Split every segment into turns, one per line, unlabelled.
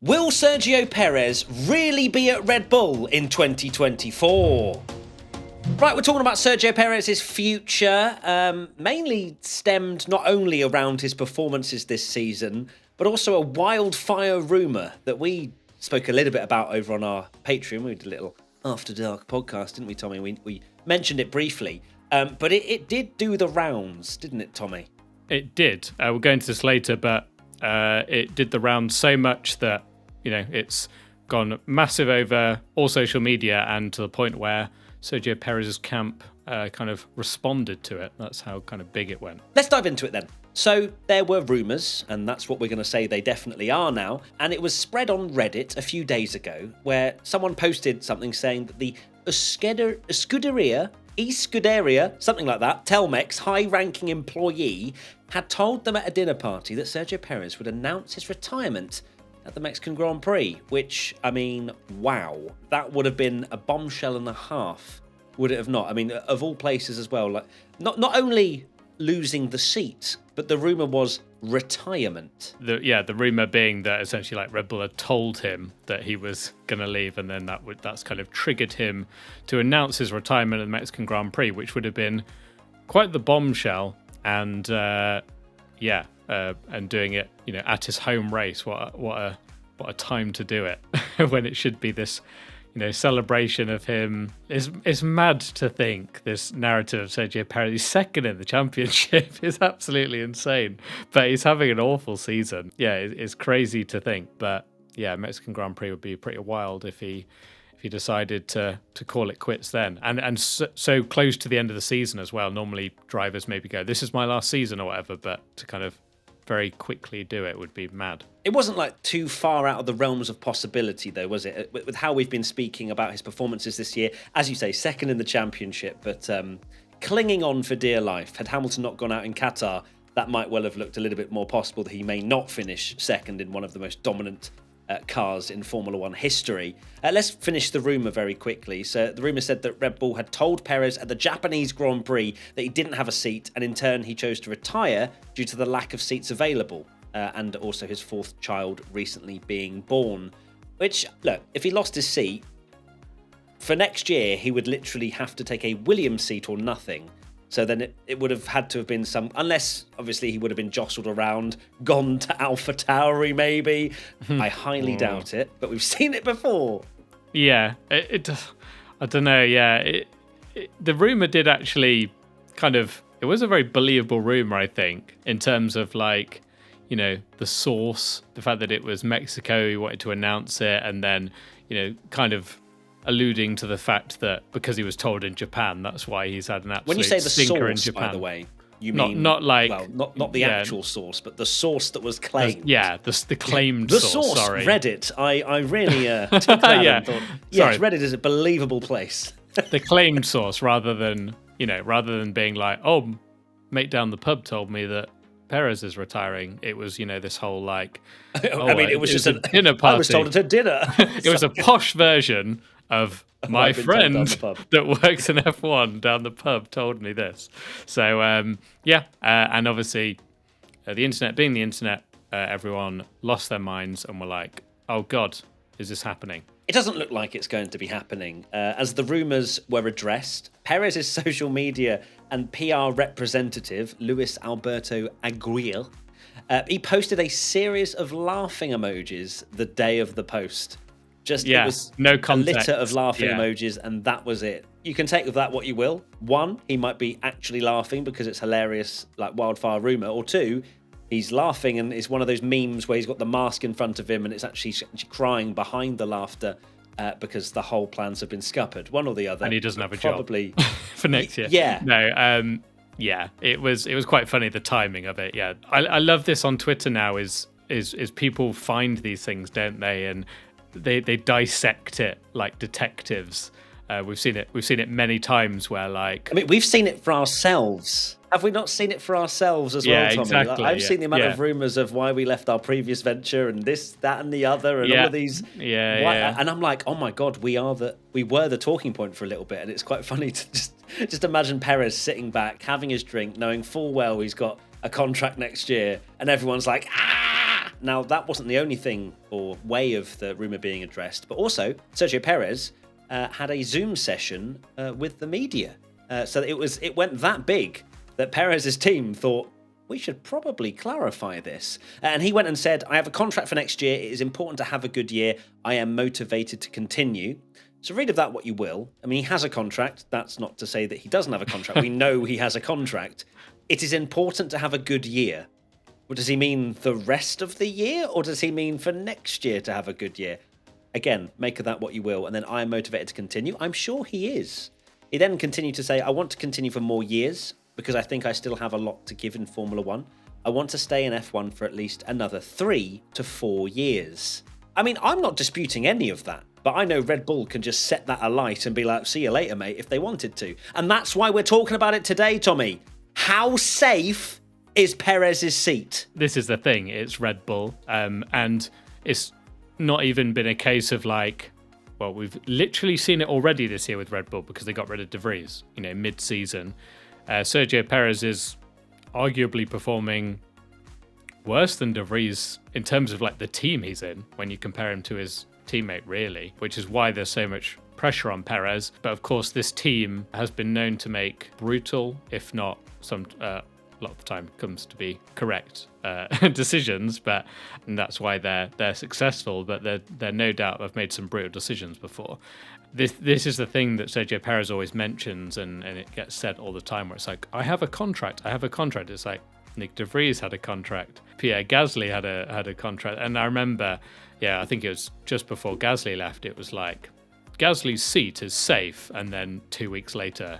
Will Sergio Perez really be at Red Bull in 2024? Right, we're talking about Sergio Perez's future, mainly stemmed not only around his performances this season, but also a wildfire rumour that we spoke a little bit about over on our Patreon. We did a little After Dark podcast, didn't we, Tommy? We mentioned it briefly, but it did do the rounds, didn't it, Tommy?
It did. We'll go into this later, but it did the rounds so much that, it's gone massive over all social media and to the point where Sergio Perez's camp kind of responded to it. That's how kind of big it went.
Let's dive into it then. So there were rumours, and that's what we're going to say they definitely are now, and it was spread on Reddit a few days ago where someone posted something saying that the Scuderia, something like that, Telmex high-ranking employee had told them at a dinner party that Sergio Perez would announce his retirement at the Mexican Grand Prix, which, wow, that would have been a bombshell and a half, would it have not? Of all places as well, like not only losing the seat, but the rumour was retirement.
The rumour being that essentially like Red Bull had told him that he was going to leave, and then that's kind of triggered him to announce his retirement at the Mexican Grand Prix, which would have been quite the bombshell. And and doing it, at his home race. What a time to do it when it should be this, celebration of him. It's mad to think this narrative of Sergio Perez. He's second in the championship is absolutely insane, but he's having an awful season. Yeah, it's crazy to think, but yeah, Mexican Grand Prix would be pretty wild if he decided to call it quits then, and so close to the end of the season as well. Normally drivers maybe go, this is my last season or whatever, but to kind of very quickly do it would be mad.
It wasn't like too far out of the realms of possibility though, was it? With how we've been speaking about his performances this year, as you say, second in the championship, but clinging on for dear life. Had Hamilton not gone out in Qatar, that might well have looked a little bit more possible that he may not finish second in one of the most dominant cars in Formula One history. Let's finish the rumour very quickly. So the rumour said that Red Bull had told Perez at the Japanese Grand Prix that he didn't have a seat, and in turn he chose to retire due to the lack of seats available, and also his fourth child recently being born. Which, look, if he lost his seat, for next year he would literally have to take a Williams seat or nothing. So then it would have had to have been unless obviously he would have been jostled around, gone to AlphaTauri maybe. I highly doubt it, but we've seen it before.
Yeah, I don't know. Yeah, the rumor did actually it was a very believable rumor, I think, in terms of like, the source, the fact that it was Mexico, he wanted to announce it, and then, kind of alluding to the fact that because he was told in Japan, that's why he's had an absolute
when you say the
stinker in
source,
Japan.
by the way, you mean
not like
not the actual source, but the source that was claimed.
The claimed
the
source. Sorry,
Reddit. I really took that and thought, yes,
sorry.
Reddit is a believable place.
The claimed source, rather than being like, oh, mate down the pub told me that Perez is retiring. It was, this whole like,
it was just
a dinner party.
I was told at a dinner.
It was a posh version of my friend that works in F1 down the pub told me this. So, and obviously the internet being the internet, everyone lost their minds and were like, oh God, is this happening?
It doesn't look like it's going to be happening. As the rumours were addressed, Perez's social media and PR representative, Luis Alberto Aguirre, he posted a series of laughing emojis the day of the post. It was
no context.
A litter of laughing emojis, and that was it. You can take of that what you will. One, he might be actually laughing because it's hilarious, like wildfire rumour. Or two, he's laughing and it's one of those memes where he's got the mask in front of him and it's actually crying behind the laughter because the whole plans have been scuppered. One or the other.
And he doesn't have a
probably
job for next year.
Yeah.
No. It was quite funny, the timing of it. Yeah, I love this on Twitter now. Is people find these things, don't they? And they dissect it like detectives. We've seen it many times where like
we've seen it for ourselves. Have we not seen it for ourselves as well, Tommy?
Exactly,
I've seen the amount of rumours of why we left our previous venture and this, that, and the other, and all of these. And I'm like, oh my God, we were the talking point for a little bit, and it's quite funny to just imagine Perez sitting back, having his drink, knowing full well he's got a contract next year, and everyone's like, ah! Now, that wasn't the only thing or way of the rumour being addressed, but also Sergio Perez had a Zoom session with the media. So it went that big that Perez's team thought, we should probably clarify this. And he went and said, I have a contract for next year. It is important to have a good year. I am motivated to continue. So read of that what you will. I mean, he has a contract. That's not to say that he doesn't have a contract. We know he has a contract. It is important to have a good year. Well, does he mean the rest of the year, or does he mean for next year to have a good year? Again, make of that what you will. And then I am motivated to continue. I'm sure he is. He then continued to say, I want to continue for more years because I think I still have a lot to give in Formula One. I want to stay in F1 for at least another 3 to 4 years. I mean, I'm not disputing any of that, but I know Red Bull can just set that alight and be like, see you later, mate, if they wanted to. And that's why we're talking about it today, Tommy. How safe is Perez's seat?
This is the thing. It's Red Bull. And it's not even been a case of like, well, we've literally seen it already this year with Red Bull because they got rid of De Vries, mid-season. Sergio Perez is arguably performing worse than De Vries in terms of like the team he's in when you compare him to his teammate, really, which is why there's so much pressure on Perez. But of course, this team has been known to make brutal, if not a lot of the time comes to be correct decisions, and that's why they're successful. But they're no doubt have made some brutal decisions before. This is the thing that Sergio Perez always mentions, and it gets said all the time, where it's like, I have a contract. It's like Nick De Vries had a contract, Pierre Gasly had a contract, and I remember, I think it was just before Gasly left. It was like Gasly's seat is safe, and then 2 weeks later,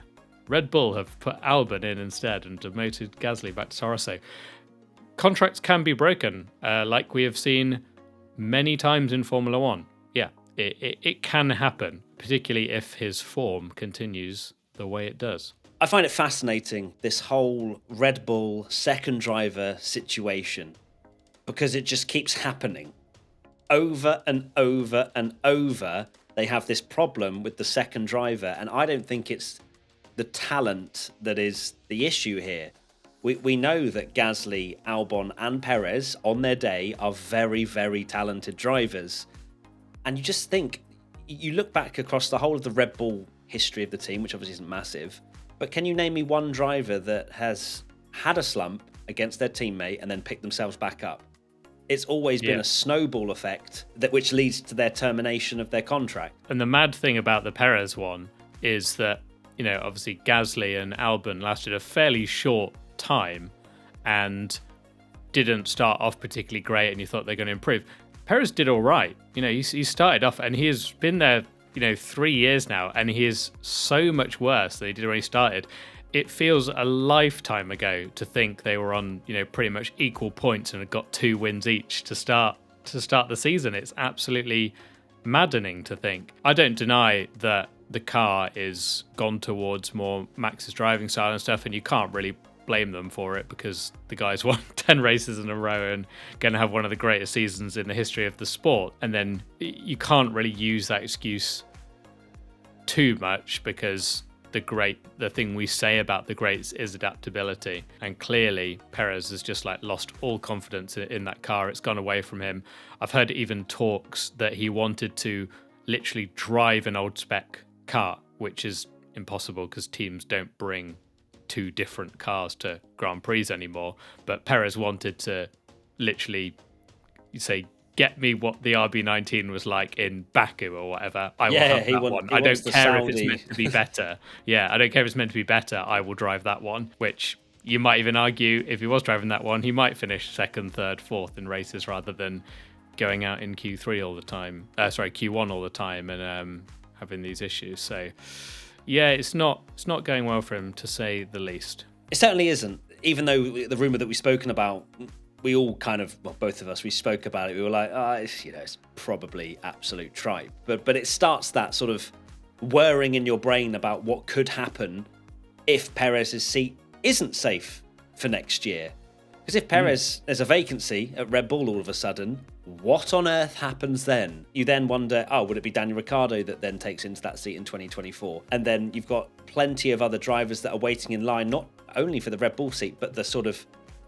Red Bull have put Albon in instead and demoted Gasly back to Toro Rosso. Contracts can be broken, like we have seen many times in Formula One. Yeah, it can happen, particularly if his form continues the way it does.
I find it fascinating, this whole Red Bull second driver situation, because it just keeps happening. Over and over and over, they have this problem with the second driver, and I don't think it's the talent that is the issue here. We know that Gasly, Albon and Perez on their day are very, very talented drivers. And you just think, you look back across the whole of the Red Bull history of the team, which obviously isn't massive, but can you name me one driver that has had a slump against their teammate and then picked themselves back up? It's always been a snowball effect which leads to their termination of their contract.
And the mad thing about the Perez one is that, obviously Gasly and Albon lasted a fairly short time and didn't start off particularly great, and you thought they're going to improve. Perez did all right. He started off, and he has been there, 3 years now, and he is so much worse than he did when he started. It feels a lifetime ago to think they were on, pretty much equal points and had got 2 wins each to start the season. It's absolutely maddening to think. I don't deny that the car is gone towards more Max's driving style and stuff, and you can't really blame them for it because the guy's won 10 races in a row and going to have one of the greatest seasons in the history of the sport. And then you can't really use that excuse too much because the thing we say about the greats is adaptability. And clearly Perez has just lost all confidence in that car. It's gone away from him. I've heard even talks that he wanted to literally drive an old spec car, which is impossible because teams don't bring 2 different cars to Grand Prix anymore. But Perez wanted to literally say, get me what the RB19 was like in Baku or whatever. I will have that one. I don't care if it's meant to be better. I don't care if it's meant to be better. I will drive that one, which you might even argue if he was driving that one, he might finish 2nd, 3rd, 4th in races rather than going out in Q3 all the time. Q1 all the time and having these issues. So it's not going well for him, to say the least.
It certainly isn't. Even though the rumour that we've spoken about, we all both of us, we spoke about it. We were like, it's probably absolute tripe. But it starts that sort of whirring in your brain about what could happen if Perez's seat isn't safe for next year. Because if Perez, there's a vacancy at Red Bull all of a sudden, what on earth happens then? You then wonder, would it be Daniel Ricciardo that then takes into that seat in 2024? And then you've got plenty of other drivers that are waiting in line, not only for the Red Bull seat, but the sort of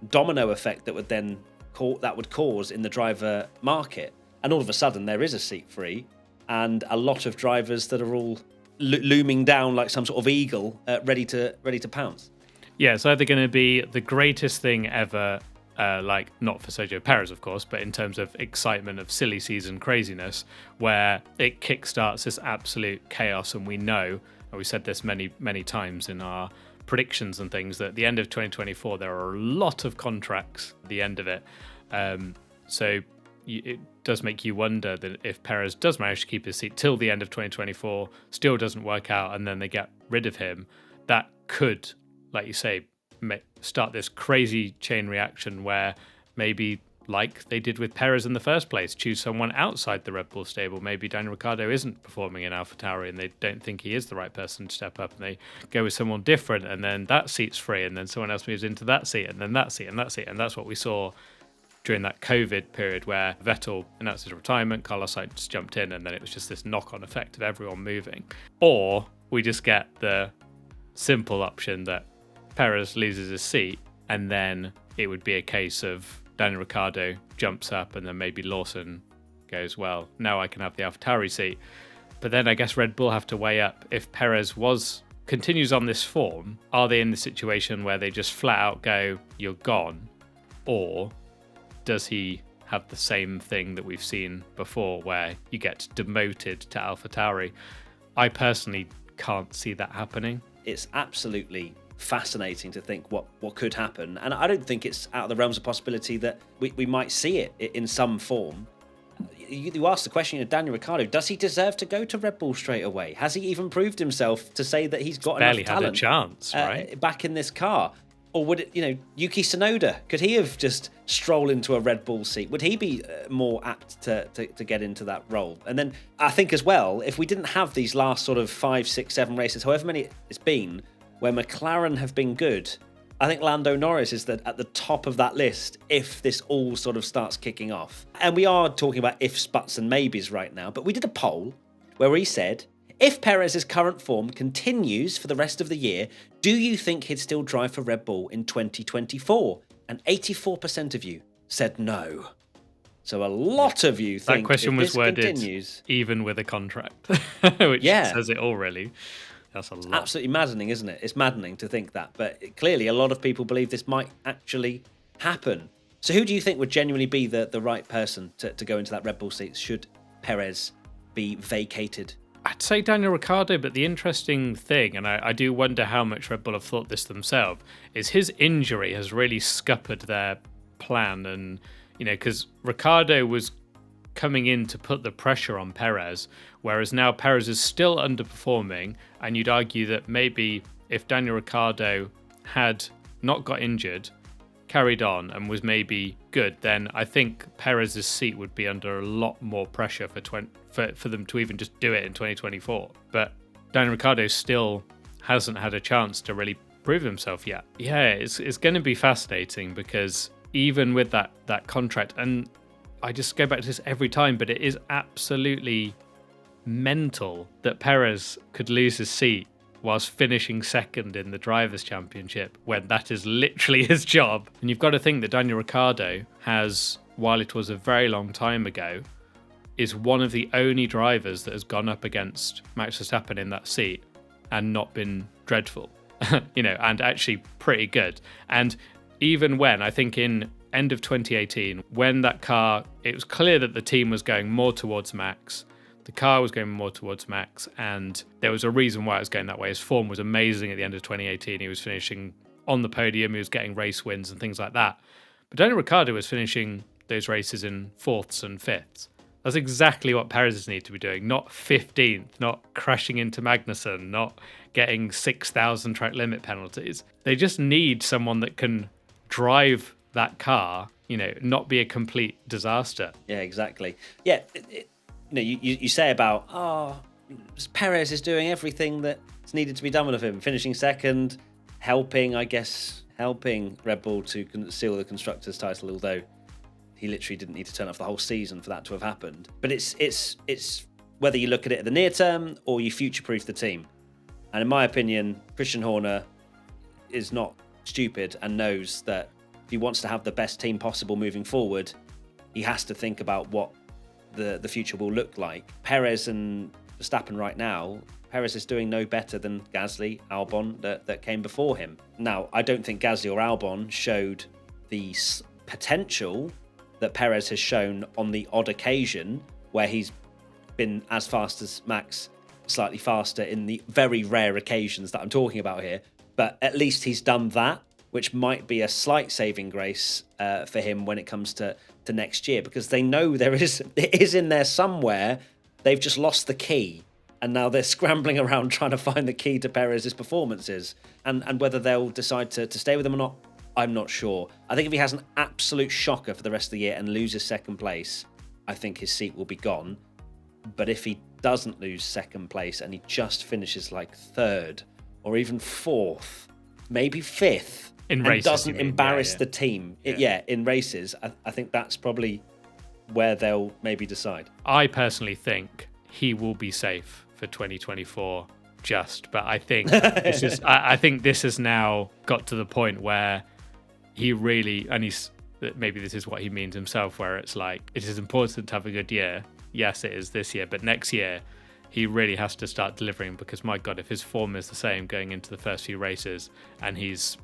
domino effect that would then would cause in the driver market. And all of a sudden, there is a seat free, and a lot of drivers that are all looming down like some sort of eagle, ready to pounce.
Yeah, it's either going to be the greatest thing ever, like not for Sergio Perez, of course, but in terms of excitement of silly season craziness, where it kickstarts this absolute chaos. And we know, and we said this many, many times in our predictions and things, that at the end of 2024, there are a lot of contracts at the end of it. So it does make you wonder that if Perez does manage to keep his seat till the end of 2024, still doesn't work out, and then they get rid of him, that could, like you say, start this crazy chain reaction where maybe, like they did with Perez in the first place, choose someone outside the Red Bull stable. Maybe Daniel Ricciardo isn't performing in AlphaTauri and they don't think he is the right person to step up, and they go with someone different, and then that seat's free, and then someone else moves into that seat, and then that seat, and that seat. And that's what we saw during that COVID period where Vettel announced his retirement, Carlos Sainz jumped in, and then it was just this knock-on effect of everyone moving. Or we just get the simple option that Perez loses his seat, and then it would be a case of Daniel Ricciardo jumps up, and then maybe Lawson goes, well, now I can have the AlphaTauri seat. But then I guess Red Bull have to weigh up, if Perez continues on this form, are they in the situation where they just flat out go, you're gone? Or does he have the same thing that we've seen before where you get demoted to AlphaTauri? I personally can't see that happening.
It's absolutely fascinating to think what could happen. And I don't think it's out of the realms of possibility that we might see it in some form. You asked the question of Daniel Ricciardo, does he deserve to go to Red Bull straight away? Has he even proved himself to say that he's got enough talent?
Barely had a chance, right?
Back in this car. Or would it, Yuki Tsunoda, could he have just strolled into a Red Bull seat? Would he be more apt to get into that role? And then I think as well, if we didn't have these last sort of 5, 6, 7 races, however many it's been, where McLaren have been good, I think Lando Norris is at the top of that list if this all sort of starts kicking off. And we are talking about ifs, buts and maybes right now, but we did a poll where we said, if Perez's current form continues for the rest of the year, do you think he'd still drive for Red Bull in 2024? And 84% of you said no. So a lot of you think
that question was worded
continues,
even with a contract, which says it all, really. That's a lot.
Absolutely maddening, isn't it? It's maddening to think that. But clearly, a lot of people believe this might actually happen. So who do you think would genuinely be the right person to go into that Red Bull seat should Perez be vacated?
I'd say Daniel Ricciardo, but the interesting thing, and I do wonder how much Red Bull have thought this themselves, is his injury has really scuppered their plan. And, because Ricciardo was coming in to put the pressure on Perez, whereas now Perez is still underperforming. And you'd argue that maybe if Daniel Ricciardo had not got injured, carried on and was maybe good, then I think Perez's seat would be under a lot more pressure for them to even just do it in 2024. But Daniel Ricciardo still hasn't had a chance to really prove himself yet. Yeah, it's going to be fascinating because even with that contract, and I just go back to this every time, but it is absolutely mental that Perez could lose his seat whilst finishing second in the Drivers' Championship when that is literally his job. And you've got to think that Daniel Ricciardo has, while it was a very long time ago, is one of the only drivers that has gone up against Max Verstappen in that seat and not been dreadful, and actually pretty good. And even when, I think in end of 2018, when that car, it was clear that the team was going more towards Max, the car was going more towards Max, and there was a reason why it was going that way. His form was amazing at the end of 2018. He was finishing on the podium, he was getting race wins and things like that. But Daniel Ricciardo was finishing those races in 4th and 5th. That's exactly what Perez need to be doing, not 15th, not crashing into Magnussen, not getting 6,000 track limit penalties. They just need someone that can drive that car, not be a complete disaster.
Yeah, exactly. Yeah, you say about, Perez is doing everything that's needed to be done with him, finishing second, helping Red Bull to seal the Constructors' title, although he literally didn't need to turn off the whole season for that to have happened. But it's whether you look at it at the near term or you future-proof the team. And in my opinion, Christian Horner is not stupid and knows that if he wants to have the best team possible moving forward, he has to think about what the future will look like. Perez and Verstappen right now, Perez is doing no better than Gasly, Albon that came before him. Now, I don't think Gasly or Albon showed the potential that Perez has shown on the odd occasion where he's been as fast as Max, slightly faster in the very rare occasions that I'm talking about here. But at least he's done that, which might be a slight saving grace for him when it comes to next year, because they know it is in there somewhere. They've just lost the key, and now they're scrambling around trying to find the key to Perez's performances. And whether they'll decide to stay with him or not, I'm not sure. I think if he has an absolute shocker for the rest of the year and loses second place, I think his seat will be gone. But if he doesn't lose second place and he just finishes like third or even fourth, maybe fifth,
in
and
races,
doesn't embarrass the team, in races, I think that's probably where they'll maybe decide.
I personally think he will be safe for 2024. But I think I think this has now got to the point where he really, and maybe this is what he means himself, where it's like, it is important to have a good year. Yes, it is this year, but next year he really has to start delivering, because my God, if his form is the same going into the first few races, and he's,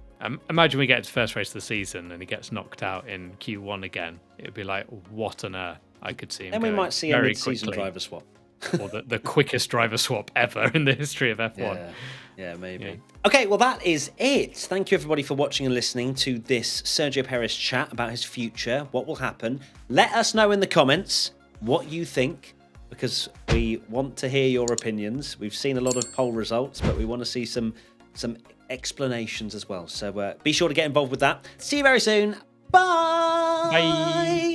imagine we get to the first race of the season and he gets knocked out in Q1 again, it would be like, what on earth? I could see him.
And we might see a mid-season driver swap.
Or the quickest driver swap ever in the history of F1.
Yeah, maybe.
Yeah.
Okay, well, that is it. Thank you, everybody, for watching and listening to this Sergio Perez chat about his future, what will happen. Let us know in the comments what you think, because we want to hear your opinions. We've seen a lot of poll results, but we want to see some explanations as well. So be sure to get involved with that. See you very soon. Bye.
Bye.